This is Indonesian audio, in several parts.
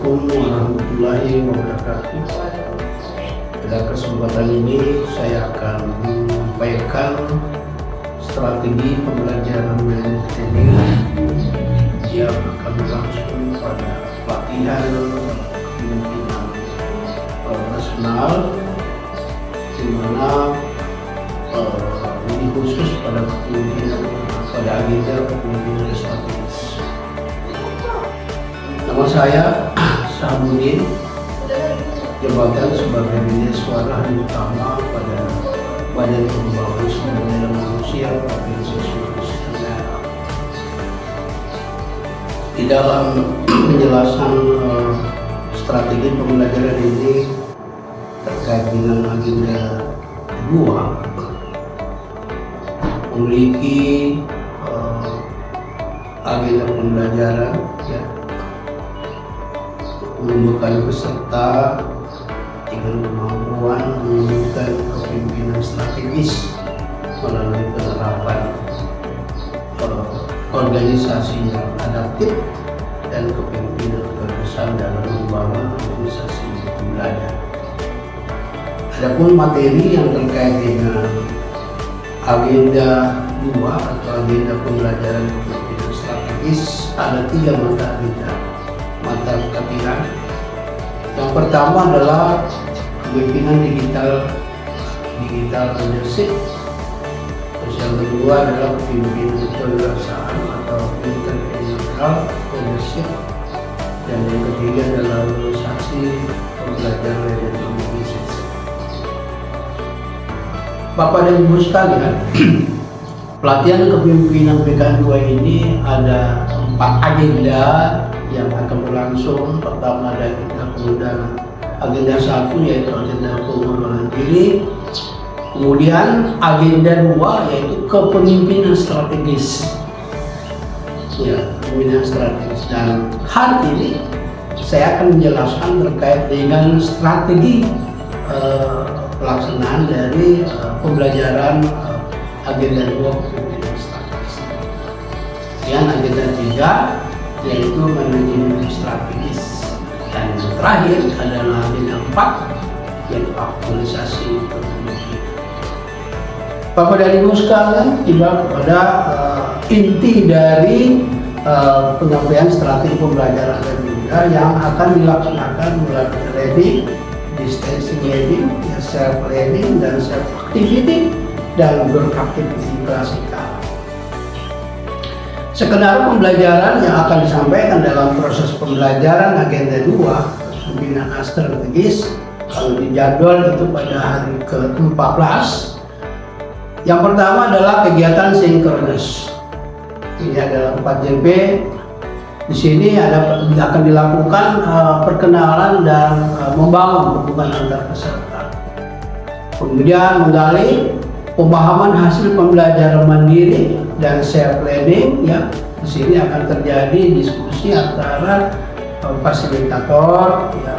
Assalamualaikum warahmatullahi wabarakatuh. Pada kesempatan ini saya akan menyampaikan strategi pembelajaran manajemen yang akan berlangsung pada pelatihan kepemimpinan nasional, di mana ini khusus pada kepemimpinan, pada agenda kepemimpinan strategis. Nama saya Sahabudin, jabatan sebagai Bendeswara Utama pada Badan Pengembangan Sumber Daya Manusia Provinsi Sulawesi Tenggara. Di dalam penjelasan strategi pembelajaran ini terkait dengan agenda 2, memiliki agenda pembelajaran ya, menumbuhkan peserta dengan kemampuan mewujudkan kepemimpinan strategis melalui penerapan organisasi yang adaptif dan kepemimpinan berkesan dalam membangun organisasi pembelajaran. Adapun materi yang terkait dengan agenda 2 atau agenda pembelajaran kepemimpinan strategis ada 3 mata pelatihan. Yang pertama adalah kepemimpinan digital leadership. Terus yang kedua adalah kepemimpinan kewirausahaan atau entrepreneurial leadership. Dan yang ketiga adalah organisasi pembelajaran dan organisasi. Bapak dan Ibu sekalian, pelatihan kepemimpinan PKN 2 ini ada 4 agenda yang akan berlangsung. Pertama ada agenda pengudangan, agenda 1 yaitu agenda pengembangan diri, kemudian agenda 2 yaitu kepemimpinan strategis ya, kepemimpinan strategis. Dan hari ini saya akan menjelaskan terkait dengan strategi pelaksanaan dari pembelajaran agenda 2 kepemimpinan strategis. Kemudian agenda 3 yaitu manajemen strategis, dan yang terakhir adalah agenda 4 yaitu aktualisasi kepemimpinan. Bapak dan Ibu sekalian, tiba pada inti dari penyampaian strategi pembelajaran agenda yang akan dilaksanakan melalui learning, distance learning, self learning dan self activity dan group activity klasikal. Skenario pembelajaran yang akan disampaikan dalam proses pembelajaran agenda 2 kepemimpinan strategis kalau dijadwal itu pada hari ke-14. Yang pertama adalah kegiatan sinkronis. Ini adalah 4JP. Di sini akan dilakukan perkenalan dan membangun hubungan antar peserta. Kemudian menggali pemahaman hasil pembelajaran mandiri dan self learning ya. Di sini akan terjadi diskusi antara fasilitator ya,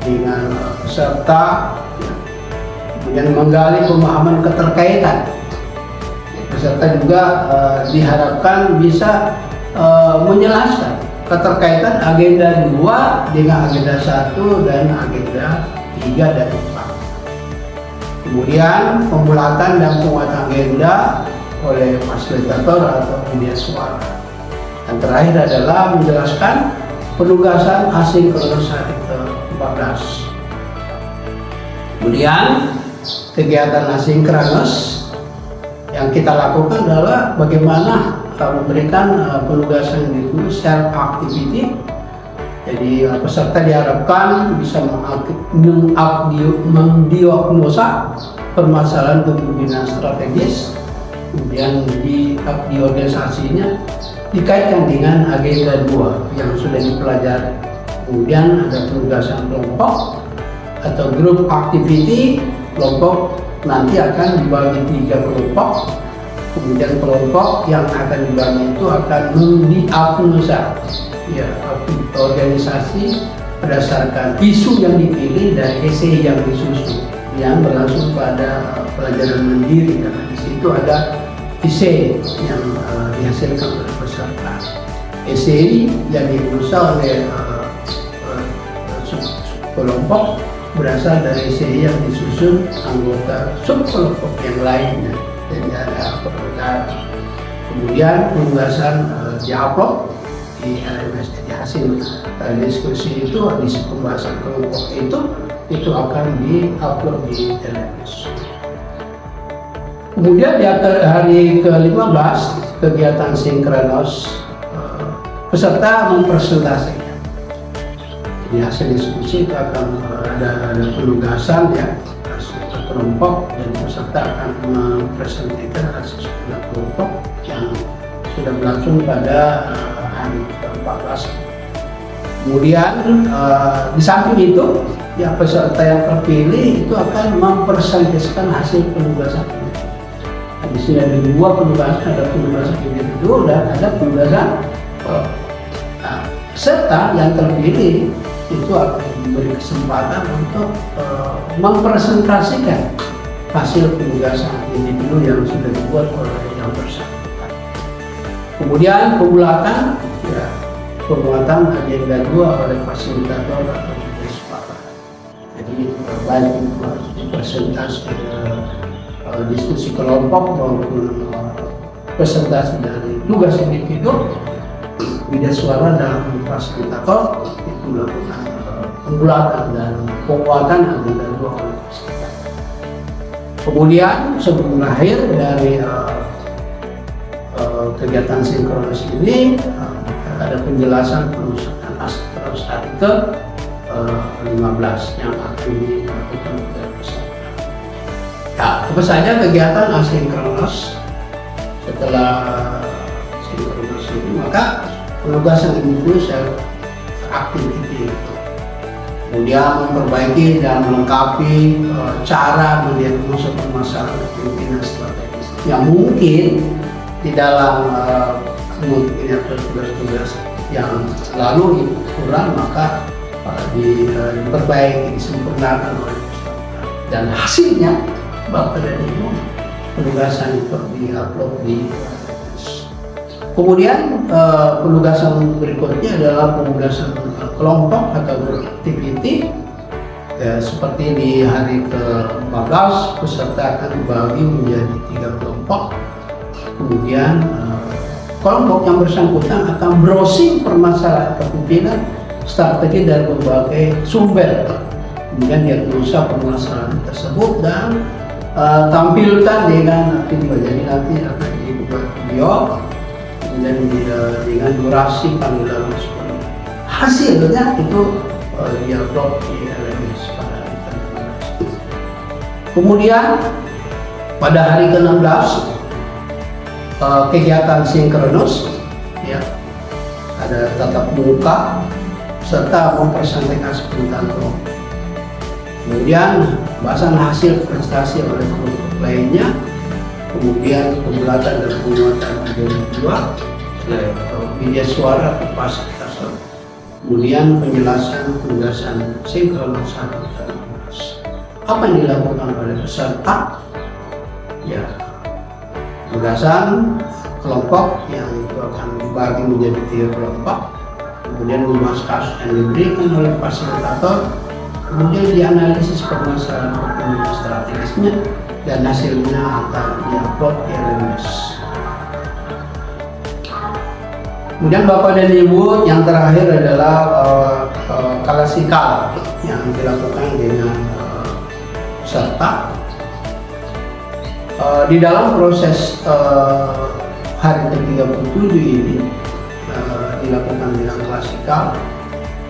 dengan peserta ya. Kemudian menggali pemahaman keterkaitan. Peserta juga diharapkan bisa menjelaskan keterkaitan agenda 2 dengan agenda 1 dan agenda 3 dan 4. Kemudian pembulatan dan penguatan agenda oleh fasilitator atau Bendeswara. Yang terakhir adalah menjelaskan penugasan asinkronus hari ke-14. Kemudian kegiatan asinkronus yang kita lakukan adalah bagaimana memberikan penugasan itu self activity. Jadi peserta diharapkan bisa mendiagnosa permasalahan kepemimpinan strategis, kemudian di organisasinya dikaitkan dengan agenda 2 yang sudah dipelajari. Kemudian ada penugasan kelompok atau group activity. Kelompok nanti akan dibagi 3 kelompok. Kemudian kelompok yang akan dibagi itu akan mendiagnosa ya, organisasi berdasarkan isu yang dipilih dan esai yang disusun yang berlangsung pada pelajaran mandiri, karena di situ ada esai yang dihasilkan oleh peserta. Esai yang diusaha oleh kelompok berasal dari SEI yang disusun anggota subkelompok yang lainnya. Jadi ada perbedaan. Kemudian penugasan diupload di LMS. Jadi hasil diskusi itu, hasil pembahasan kelompok itu akan diupload di LMS. Kemudian di hari ke-15 kegiatan sinkronos, peserta mempresentasikan. Jadi hasil diskusi itu akan ada penugasan ya hasil kelompok, dan peserta akan mempresentasikan hasil kelompok yang sudah berlangsung pada hari ke-14. Kemudian di samping itu ya peserta yang terpilih itu akan mempresentasikan hasil penugasan. Di sini ada dua penugasan, ada penugasan individu dan ada penugasan kelompok. Nah, peserta yang terpilih itu akan diberi kesempatan untuk mempresentasikan hasil penugasan individu yang sudah dibuat oleh yang bersangkutan. Kemudian pembuatan agenda 2 oleh fasilitator atau disepakati. Jadi baik itu presentasi diskusi kelompok maupun presentasi dari tugas individu, bida suara dalam fasilitator itu melakukan pembulatan dan penguatan agenda 2 oleh fasilitator. Kemudian sebelum akhir dari kegiatan sinkronis ini ada penjelasan penugasan terus hari ke-15 yang akan dilakukan oleh peserta. Ya, apa saja kegiatan asinkronos setelah sinkronos ini, maka penugasan individu activity, kemudian memperbaiki dan melengkapi cara mendiagnosa permasalahan pimpinan strategis yang mungkin di dalam tugas-tugas yang lalu kurang, maka diperbaiki, disempurnakan oleh peserta, dan hasilnya Bapak dan Ibu penugasan itu diupload di LMS. Kemudian penugasan berikutnya adalah penugasan kelompok atau beraktiviti. Seperti di hari ke-14 peserta akan dibagi menjadi 3 kelompok. Kemudian kelompok yang bersangkutan akan browsing permasalahan kepemimpinan strategi dari berbagai sumber. Kemudian diagnosa permasalahan tersebut dan tampilkan dengan video. Jadi nanti akan dibuat video dan dengan durasi panggilan masuk. Hasilnya itu diupload di LMS pada hari ke-16. Kemudian pada hari ke-16 kegiatan sinkronos ya, ada tatap muka serta mempresentasikan seputar kelompok. Kemudian pembahasan hasil prestasi oleh kelompok lainnya, kemudian pembulatan dan penguatan agenda 2, media suara atau fasilitator, kemudian penjelasan penugasan sinkronis 1-15. Apa yang dilakukan oleh peserta? Ya, penugasan kelompok yang itu akan dibagi menjadi 3 kelompok, kemudian membahas kasus yang diberikan oleh fasilitator, kemudian dianalisis permasalahan kepemimpinan strategisnya, dan hasilnya akan diupload di LMS. Kemudian Bapak dan Ibu, yang terakhir adalah kalasikal yang dilakukan dengan peserta. Di dalam proses hari ke-37 ini dilakukan dengan klasikal.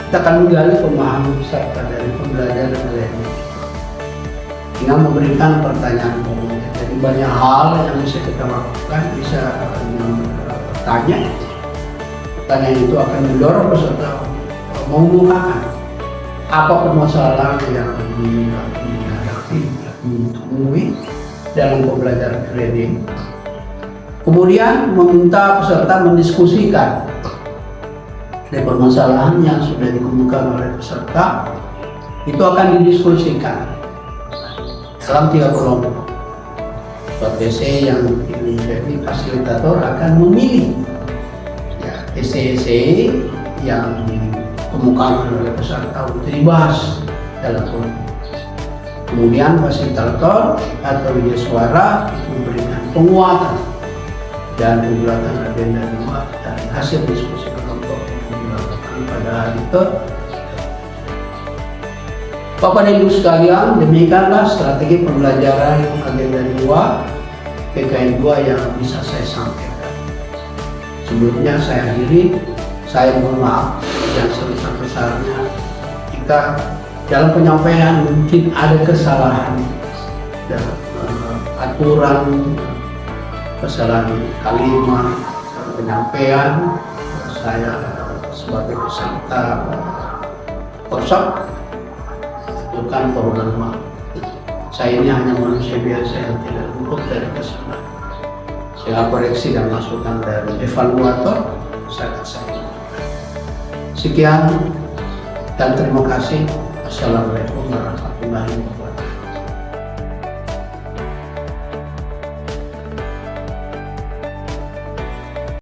Kita akan menggali pemahaman peserta dari pembelajaran milenial dengan memberikan pertanyaan umum. Jadi banyak hal yang bisa kita lakukan, bisa bertanya. Pertanyaan itu akan mendorong peserta mengungkapkan apa permasalahan yang dihadapi, ditemui dalam pembelajaran training. Kemudian meminta peserta mendiskusikan dari permasalahan yang sudah dikemukakan oleh peserta, itu akan didiskusikan dalam 3 kelompok. PC yang dipilih, jadi fasilitator akan memilih PC yang dikemukakan oleh peserta untuk dibahas dalam politik. Kemudian fasilitator atau media suara itu memberikan penguatan dan penjelasan agenda 2 dari hasil diskusi kelompok yang dilakukan pada hari itu. Bapak dan Ibu sekalian, demikianlah strategi pembelajaran agenda 2 PKN 2 yang bisa saya sampaikan. Sebelumnya saya akhiri, saya mohon maaf yang sebesar-besarnya jika dalam penyampaian mungkin ada kesalahan dalam aturan, kesalahan kalimat, penyampaian. Saya sebagai peserta workshop bukan permohonan maaf. Saya ini hanya manusia biasa yang tidak luput dari kesalahan. Saya koreksi dan masukan dari evaluator sangat saya. Sekian dan terima kasih. Assalamualaikum warahmatullahi wabarakatuh.